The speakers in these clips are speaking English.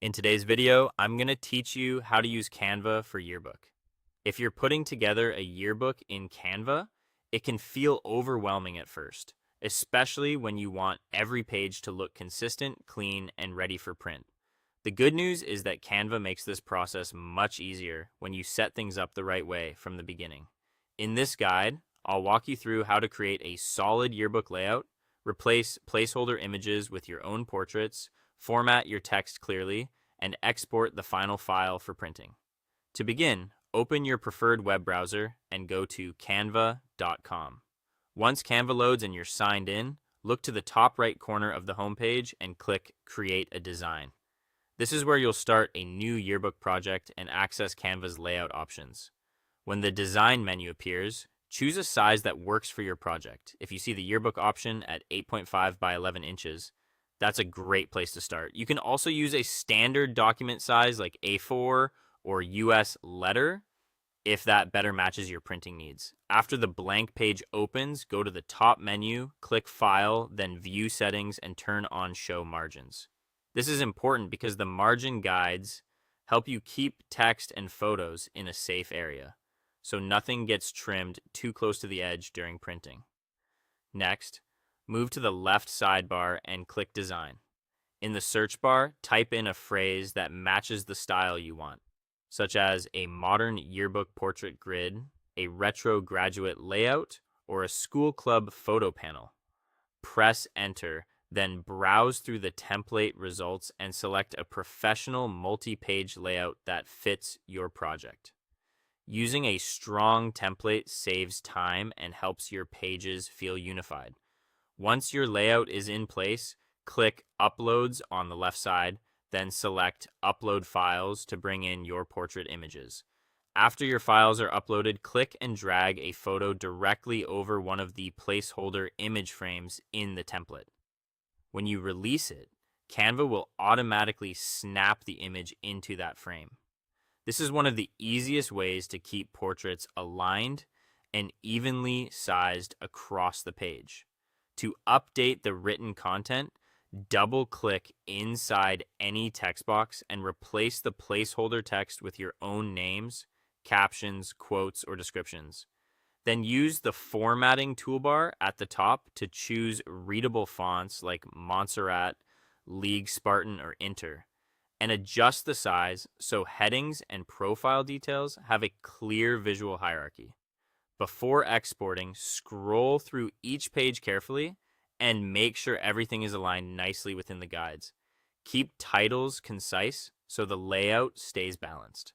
In today's video, I'm going to teach you how to use Canva for Yearbook. If you're putting together a yearbook in Canva, it can feel overwhelming at first, especially when you want every page to look consistent, clean, and ready for print. The good news is that Canva makes this process much easier when you set things up the right way from the beginning. In this guide, I'll walk you through how to create a solid yearbook layout, replace placeholder images with your own portraits, format your text clearly, and export the final file for printing. To begin, open your preferred web browser and go to canva.com. Once Canva loads and you're signed in, look to the top right corner of the homepage and click Create a Design. This is where you'll start a new yearbook project and access Canva's layout options. When the Design menu appears, choose a size that works for your project. If you see the yearbook option at 8.5 by 11 inches, that's a great place to start. You can also use a standard document size like A4 or US letter if that better matches your printing needs. After the blank page opens, go to the top menu, click File, then View Settings, and turn on Show Margins. This is important because the margin guides help you keep text and photos in a safe area, so nothing gets trimmed too close to the edge during printing. Next, move to the left sidebar and click Design. In the search bar, type in a phrase that matches the style you want, such as a modern yearbook portrait grid, a retro graduate layout, or a school club photo panel. Press Enter, then browse through the template results and select a professional multi-page layout that fits your project. Using a strong template saves time and helps your pages feel unified. Once your layout is in place, click Uploads on the left side, then select Upload Files to bring in your portrait images. After your files are uploaded, click and drag a photo directly over one of the placeholder image frames in the template. When you release it, Canva will automatically snap the image into that frame. This is one of the easiest ways to keep portraits aligned and evenly sized across the page. To update the written content, double-click inside any text box and replace the placeholder text with your own names, captions, quotes, or descriptions. Then use the formatting toolbar at the top to choose readable fonts like Montserrat, League Spartan, or Inter, and adjust the size so headings and profile details have a clear visual hierarchy. Before exporting, scroll through each page carefully and make sure everything is aligned nicely within the guides. Keep titles concise so the layout stays balanced.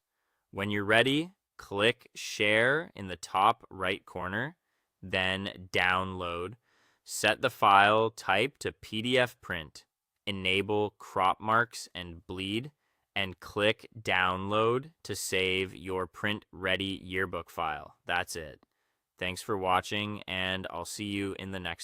When you're ready, click Share in the top right corner, then Download. Set the file type to PDF print, enable crop marks and bleed, and click Download to save your print-ready yearbook file. That's it. Thanks for watching, and I'll see you in the next